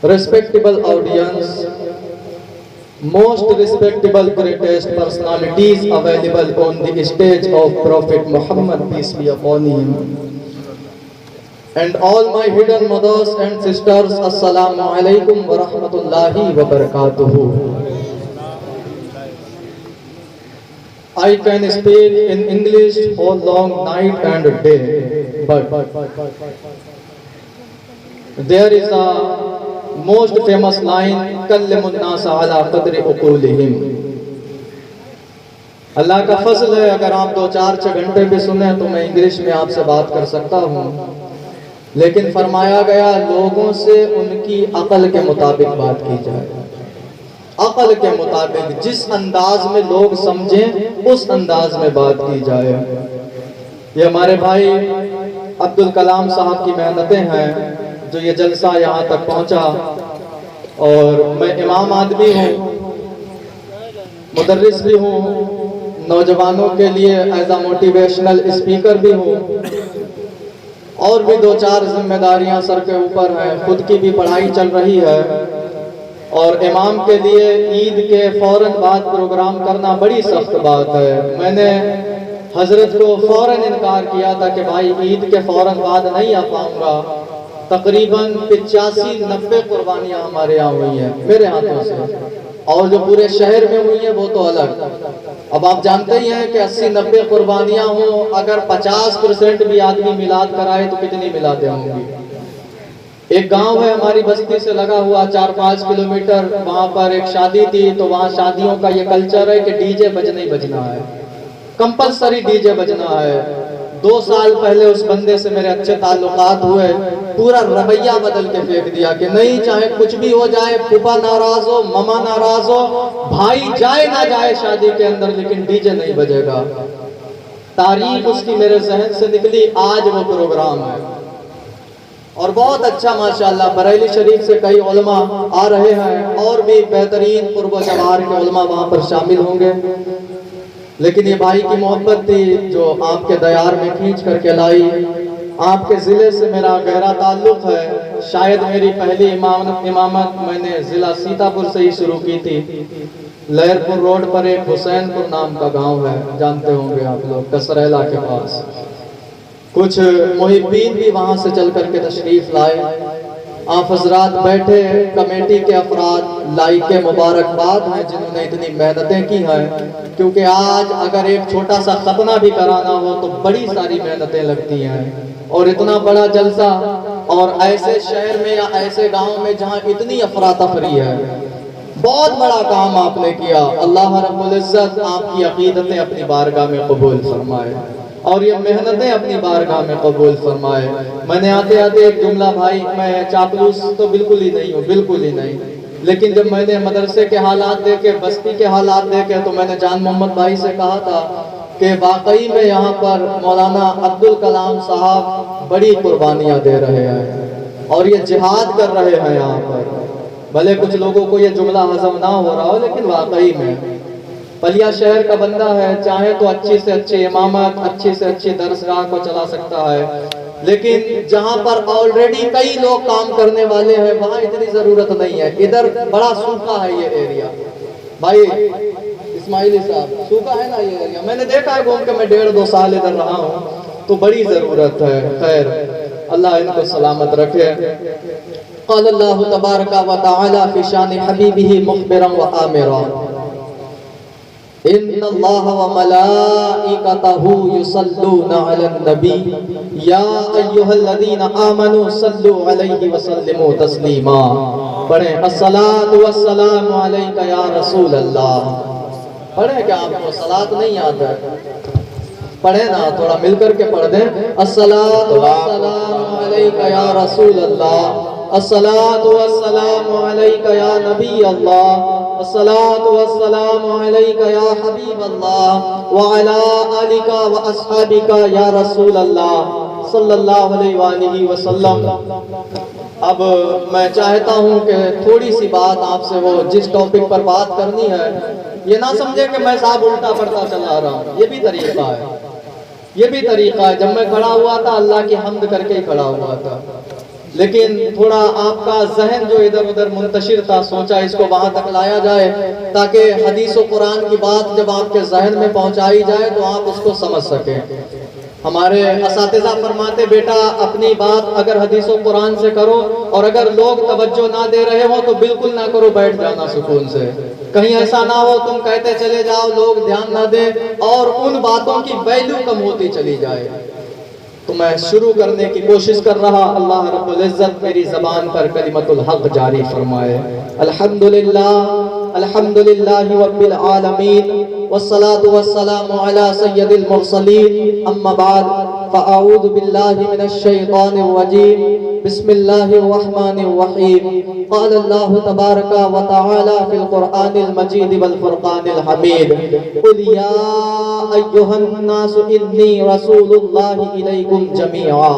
respectable audience, most respectable greatest personalities available on the stage of Prophet Muhammad, peace be upon him, and all my hidden mothers and sisters, assalamu alaikum wa rahmatullahi wa barakatuhu. I can speak in English all long night and day, but there is a most famous line, "Kallimun nasa ala qadri uqulihim." اللہ کا فضل ہے، اگر آپ 2-4 گھنٹے بھی سنیں تو میں English میں آپ سے بات کر سکتا ہوں، لیکن فرمایا گیا لوگوں سے ان کی عقل کے مطابق بات کی جائے، عقل کے مطابق جس انداز میں لوگ سمجھیں اس انداز میں بات کی جائے۔ یہ ہمارے بھائی عبدالکلام صاحب کی محنتیں ہیں جو یہ جلسہ یہاں تک پہنچا، اور میں امام آدمی ہوں، مدرس بھی ہوں، نوجوانوں کے لیے ایز اے موٹیویشنل اسپیکر بھی ہوں، اور بھی 2-4 ذمہ داریاں سر کے اوپر ہیں، خود کی بھی پڑھائی چل رہی ہے، اور امام کے لیے عید کے فوراً بعد پروگرام کرنا بڑی سخت بات ہے۔ میں نے حضرت کو فوراً انکار کیا تھا کہ بھائی عید کے فوراً بعد نہیں آ پاؤں گا۔ تقریباً 85-90 قربانیاں ہمارے یہاں ہوئی ہیں میرے ہاتھوں سے، اور جو پورے شہر میں ہوئی ہیں وہ تو الگ۔ اب آپ جانتے ہی ہیں کہ 80-90 قربانیاں ہوں، اگر 50% بھی آدمی میلاد کرائے تو کتنی میلادیں ہوں گی۔ ایک گاؤں ہے ہماری بستی سے لگا ہوا 4-5 کلومیٹر، وہاں پر ایک شادی تھی، تو وہاں شادیوں کا یہ کلچر ہے کہ ڈی جے بجنا ہی بجنا ہے، کمپلسری ڈی جے بجنا ہے۔ 2 سال پہلے اس بندے سے میرے اچھے تعلقات ہوئے، پورا رویہ بدل کے پھینک دیا کہ نہیں، چاہے کچھ بھی ہو جائے، پھوپھا ناراض ہو، مما ناراض ہو، بھائی جائے نہ جائے شادی کے اندر، لیکن ڈی جے نہیں بجے گا۔ تاریخ اس کی میرے ذہن سے نکلی، آج وہ پروگرام ہے، اور بہت اچھا ماشاءاللہ بریلی شریف سے کئی علماء آ رہے ہیں، اور بھی بہترین قرب و جوار کے علماء وہاں پر شامل ہوں گے، لیکن یہ بھائی کی محبت تھی جو آپ کے دیار میں کھینچ کر کے لائی۔ آپ کے ضلع سے میرا گہرا تعلق ہے، شاید میری پہلی امامت میں نے ضلع سیتا پور سے ہی شروع کی تھی۔ لہر پور روڈ پر ایک حسین پور نام کا گاؤں ہے، جانتے ہوں گے آپ لوگ، کسریلا کے پاس۔ کچھ محبین بھی وہاں سے چل کر کے تشریف لائے، آپ حضرات بیٹھے، کمیٹی کے افراد لائق مبارکباد ہیں جنہوں نے اتنی محنتیں کی ہیں، کیونکہ آج اگر ایک چھوٹا سا ختنہ بھی کرانا ہو تو بڑی ساری محنتیں لگتی ہیں، اور اتنا بڑا جلسہ، اور ایسے شہر میں یا ایسے گاؤں میں جہاں اتنی افراتفری ہے، بہت بڑا کام آپ نے کیا۔ اللہ رب العزت آپ کی عقیدتیں اپنی بارگاہ میں قبول فرمائے، اور یہ محنتیں اپنی بارگاہ میں قبول فرمائے۔ میں نے آتے آتے ایک جملہ، بھائی میں چاپلوس تو بالکل ہی نہیں ہوں، بالکل ہی نہیں، لیکن جب میں نے مدرسے کے حالات دیکھے، بستی کے حالات دیکھے، تو میں نے جان محمد بھائی سے کہا تھا کہ واقعی میں یہاں پر مولانا عبدالکلام صاحب بڑی قربانیاں دے رہے ہیں، اور یہ جہاد کر رہے ہیں یہاں پر۔ بھلے کچھ لوگوں کو یہ جملہ ہضم نہ ہو رہا ہو، لیکن واقعی میں پلیا شہر کا بندہ ہے، چاہے تو اچھی سے اچھی امامت، اچھی سے اچھی درسگاہ کو چلا سکتا ہے، لیکن جہاں پر آلریڈی کئی لوگ کام کرنے والے ہیں وہاں اتنی ضرورت نہیں ہے۔ ادھر بڑا سوکھا ہے یہ ایریا، بھائی اسماعیلی صاحب، سوکھا ہے نا یہ ایریا، میں نے دیکھا ہے گھوم کے، میں 1.5-2 سال ادھر رہا ہوں، تو بڑی ضرورت ہے۔ خیر، اللہ ان کو سلامت رکھے۔ قال اللہ تبارک و تعالی فی شان حبیبہ مخبرا و آمرا، ان اللہ و ملائکتہ یصلون علی النبی یا ایھا الذین آمنوا صلوا علیہ وسلموا تسلیما۔ پڑھیں الصلاۃ والسلام علیک یا رسول اللہ۔ پڑھیں، کہ آپ کو صلاۃ نہیں یاد ہے؟ پڑھیں نا، تھوڑا مل کر کے پڑھ دیں۔ الصلاۃ والسلام علیک یا رسول اللہ، الصلاۃ والسلام علیک یا نبی اللہ، الصلاۃ والسلام علیک یا حبیب اللہ، وعلی آلک واصحابک یا رسول اللہ صلی اللہ علیہ وآلہ وسلم۔ اب میں چاہتا ہوں کہ تھوڑی سی بات آپ سے، وہ جس ٹاپک پر بات کرنی ہے، یہ نہ سمجھے کہ میں صاحب الٹا پڑتا چلا آ رہا ہوں، یہ بھی طریقہ ہے، یہ بھی طریقہ ہے۔ جب میں کھڑا ہوا تھا اللہ کی حمد کر کے ہی کھڑا ہوا تھا، لیکن تھوڑا آپ کا ذہن جو ادھر ادھر منتشر تھا، سوچا اس کو وہاں تک لایا جائے تاکہ حدیث و قرآن کی بات جب آپ کے ذہن میں پہنچائی جائے تو آپ اس کو سمجھ سکیں۔ ہمارے اساتذہ فرماتے بیٹا اپنی بات اگر حدیث و قرآن سے کرو، اور اگر لوگ توجہ نہ دے رہے ہو تو بالکل نہ کرو، بیٹھ جانا سکون سے۔ کہیں ایسا نہ ہو تم کہتے چلے جاؤ، لوگ دھیان نہ دیں اور ان باتوں کی ویلیو کم ہوتی چلی جائے۔ تو میں شروع کرنے کی کوشش کر رہا، اللہ رب العزت میری زبان پر کلمت الحق جاری فرمائے۔ الحمدللہ الحمدللہ رب العالمین والصلاة والسلام علی سید المرسلین، اما بعد فاعوذ باللہ من الشیطان الرجیم، بسم اللہ الرحمن الرحیم۔ قال اللہ تبارک و تعالی فی القرآن المجید والفرقان الحمید، قل یا ایہا الناس انی رسول اللہ الیکم جميعا،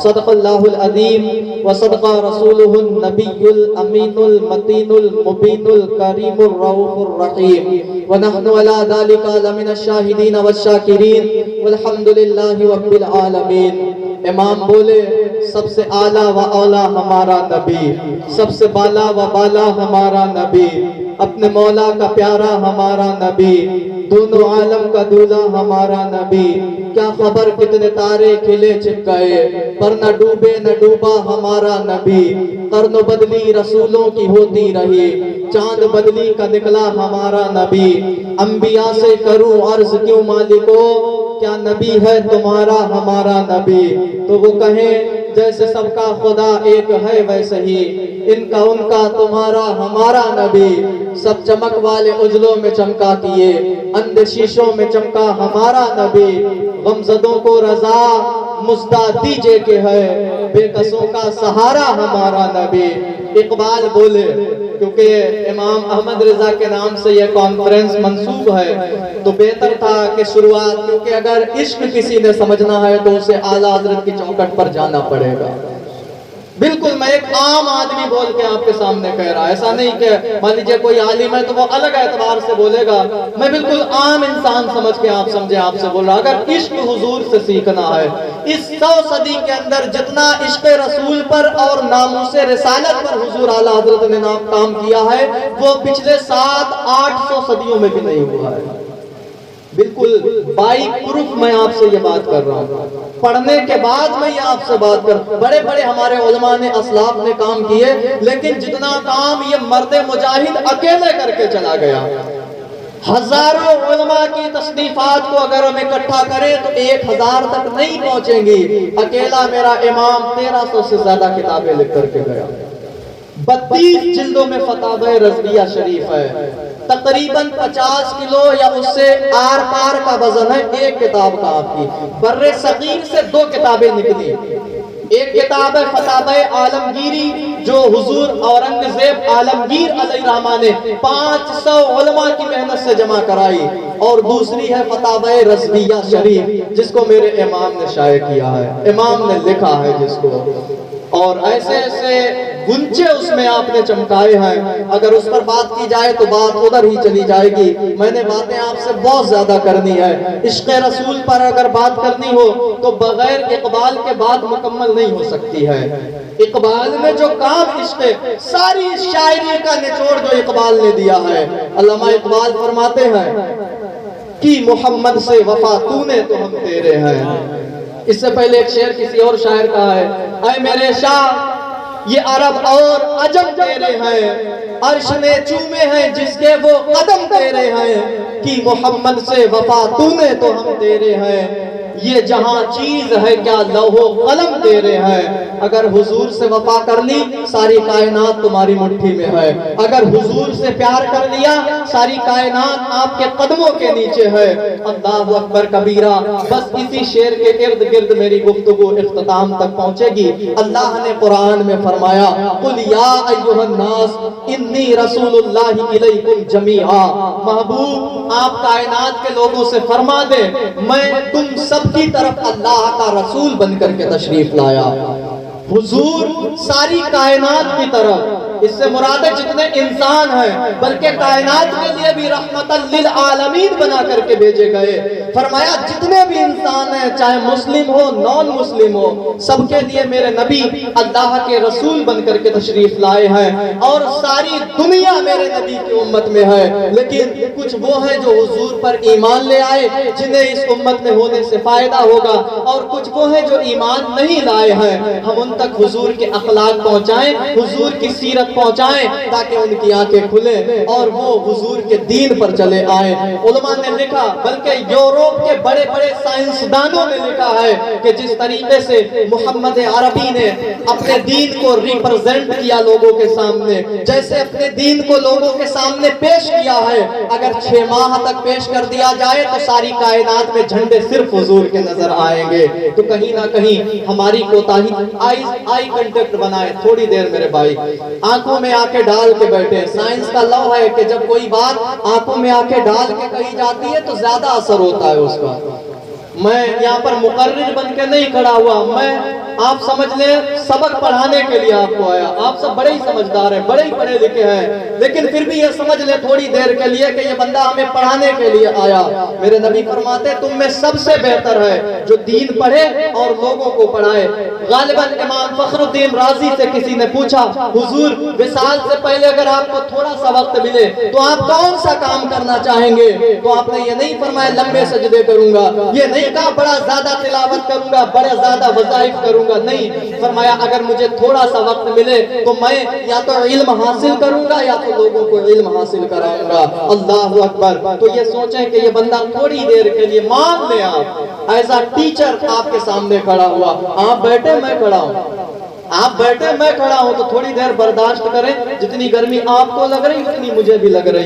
صدق اللہ العظیم وصدق رسولہ النبی الامین المتین المبین الکریم الرؤوف الرحیم، ونحن علی ذلک لمن الشاہدین والشاکرین والحمد للہ رب العالمین۔ امام بولے سب سے اعلیٰ و اولا ہمارا نبی، سب سے بالا و بالا ہمارا نبی، اپنے مولا کا پیارا ہمارا نبی، دونوں عالم کا دولہ ہمارا نبی۔ کیا خبر کتنے تارے کھلے چھپ گئے، پر نہ ڈوبے نہ ڈوبا ہمارا نبی۔ قرن بدلی رسولوں کی ہوتی رہی، چاند بدلی کا نکلا ہمارا نبی۔ انبیاء سے کروں عرض کیوں مالکو، کیا نبی ہے تمہارا ہمارا نبی؟ تو وہ کہیں جیسے سب کا خدا ایک ہے ویسے ہی، ان کا تمہارا ہمارا نبی۔ سب چمک والے اجلوں میں چمکا کیے، اندھے شیشوں میں چمکا ہمارا نبی۔ غمزدوں کو رضا مژدہ دیجئے کہ ہے، بے کسوں کا سہارا ہمارا نبی۔ اقبال بولے، کیونکہ امام احمد رضا کے نام سے یہ کانفرنس منسوب ہے تو بہتر تھا کہ شروعات، کیونکہ اگر عشق کسی نے سمجھنا ہے تو اسے اعلیٰ حضرت کی چوکھٹ پر جانا پڑے گا۔ بالکل میں ایک عام آدمی بول کے آپ کے سامنے کہہ رہا، ایسا نہیں کہ مان لیجیے کوئی عالم ہے تو وہ الگ اعتبار سے بولے گا، میں بالکل عام انسان سمجھ کے آپ سمجھے آپ سے بول رہا۔ اگر عشق حضور سے سیکھنا ہے، اس 100 صدی کے اندر جتنا عشق رسول پر اور ناموس رسالت پر حضور اعلیٰ حضرت نے کام کیا ہے وہ پچھلے 700-800 صدیوں میں بھی نہیں ہوا ہے۔ بالکل بائی پروف میں آپ سے یہ بات کر رہا ہوں، پڑھنے کے بعد میں یہ آپ سے بات کر، بڑے بڑے ہمارے علماء نے اسلاف نے کام کیے، لیکن جتنا کام یہ مرد مجاہد اکیلے کر کے چلا گیا، ہزاروں علماء کی تصنیفات کو اگر ہم اکٹھا کریں تو 1000 تک نہیں پہنچیں گی۔ اکیلا میرا امام 1300 سے زیادہ کتابیں لکھ کر کے گیا، 32 جلدوں میں فتاوی رضویہ شریف ہے، تقریباً 50 کلو یا اس سے آر پار کا وزن ہے ایک کتاب کا آپ کی۔ بر صغیر سے 2 کتابیں نکلی، ایک کتاب ہے فتاوی عالمگیری جو حضور اورنگزیب عالمگیر علیہ الرحمہ نے 500 علماء کی محنت سے جمع کرائی، اور دوسری ہے فتاوی رضویہ شریف جس کو میرے امام نے شائع کیا ہے، امام نے لکھا ہے جس کو، اور ایسے ایسے گنچے اس میں آپ نے چمکائے ہیں، اگر اس پر بات کی جائے تو بات ادھر ہی چلی جائے گی۔ میں نے باتیں آپ سے بہت زیادہ کرنی ہے، عشق رسول پر اگر بات کرنی ہو تو بغیر اقبال کے بات مکمل نہیں ہو سکتی ہے۔ اقبال میں جو کام عشق، ساری شاعری کا نچوڑ جو اقبال نے دیا ہے، علامہ اقبال فرماتے ہیں کہ محمد سے وفا تو نے تو ہم تیرے ہیں۔ اس سے پہلے ایک شعر کسی اور شاعر کا ہے، اے میرے شاہ یہ عرب اور عجم تیرے ہیں، عرش نے چومے ہیں جس کے وہ قدم تیرے ہیں، کہ محمد سے وفا تو نے تو ہم تیرے ہیں، یہ جہاں چیز ہے کیا لوح و قلم تیرے ہیں۔ اگر حضور سے وفا کر لی ساری کائنات تمہاری مٹھی میں ہے، اگر حضور سے پیار کر لیا ساری کائنات آپ کے قدموں کے نیچے ہے۔ اللہ اکبر کبیرہ۔ بس اسی شعر کے ارد گرد میری گفتگو اختتام تک پہنچے گی۔ اللہ نے قرآن میں فرمایا قل یا ایھا الناس انی رسول اللہ الیکم جمیعا، محبوب آپ کائنات کے لوگوں سے فرما دے میں تم سب کی طرف اللہ کا رسول بن کر کے تشریف لایا۔ حضور ساری کائنات کی طرف اس سے مراد ہے جتنے انسان ہیں بلکہ کائنات کے لیے بھی رحمت للعالمین بنا کر کے بھیجے گئے۔ فرمایا جتنے بھی انسان ہیں چاہے مسلم ہو نان مسلم ہو، سب کے لیے میرے نبی اللہ کے رسول بن کر کے تشریف لائے ہیں، اور ساری دنیا میرے نبی کی امت میں ہے۔ لیکن کچھ وہ ہیں جو حضور پر ایمان لے آئے جنہیں اس امت میں ہونے سے فائدہ ہوگا، اور کچھ وہ ہیں جو ایمان نہیں لائے ہیں۔ ہم ان تک حضور کے اخلاق پہنچائیں، حضور کی سیرت پہنچائیں، تاکہ ان کی آنکھیں کھلیں اور وہ حضور کے دین پر چلے آئیں۔ علماء نے لکھا، بلکہ یورپ کے بڑے بڑے سائنسدانوں نے لکھا ہے کہ جس طریقے سے محمد عربی نے اپنے دین کو ریپرزینٹ کیا لوگوں کے سامنے، جیسے اپنے دین کو لوگوں کے سامنے پیش کیا ہے، اگر 6 ماہ تک پیش کر دیا جائے تو ساری کائنات میں جھنڈے صرف حضور کے نظر آئیں گے۔ تو کہیں نہ کہیں ہماری کوتاہی، آئی کنٹیکٹ بنائے، تھوڑی دیر میرے بھائی آنکھوں میں آنکھیں ڈال کے بیٹھے۔ سائنس کا لو ہے کہ جب کوئی بات آنکھوں میں آنکھیں ڈال کے کہی جاتی ہے تو زیادہ اثر ہوتا ہے اس کا۔ میں یہاں پر مقرر بن کے نہیں کھڑا ہوا، میں آپ سمجھ لیں سبق پڑھانے کے لیے آپ کو آیا۔ آپ سب بڑے ہی سمجھدار ہیں، بڑے ہی پڑھے لکھے ہیں، لیکن پھر بھی یہ سمجھ لیں تھوڑی دیر کے لیے کہ یہ بندہ ہمیں پڑھانے کے لیے آیا۔ میرے نبی فرماتے تم میں سب سے بہتر ہے جو دین پڑھے اور لوگوں کو پڑھائے۔ غالباً امام فخر الدین رازی سے کسی نے پوچھا، حضور وصال سے پہلے اگر آپ کو تھوڑا سا وقت ملے تو آپ کون سا کام کرنا چاہیں گے؟ تو آپ نے یہ نہیں فرمایا لمبے سجدے کروں گا، یہ نہیں کہا بڑا زیادہ تلاوت کروں گا، بڑا زیادہ وظائف کروں گا، نہیں، فرمایا اگر مجھے تھوڑا سا وقت ملے تو میں یا تو علم حاصل کروں گا یا تو لوگوں کو علم حاصل کراؤں گا۔ اللہ اکبر۔ تو یہ سوچیں کہ یہ بندہ تھوڑی دیر کے لیے، مان لیں آپ ایز اے ٹیچر آپ کے سامنے کھڑا ہوا، آپ بیٹھے میں کھڑا ہوں، آپ بیٹھے میں کھڑا ہوں، تو تھوڑی دیر برداشت کریں، جتنی گرمی آپ کو لگ رہی اتنی مجھے بھی لگ رہی۔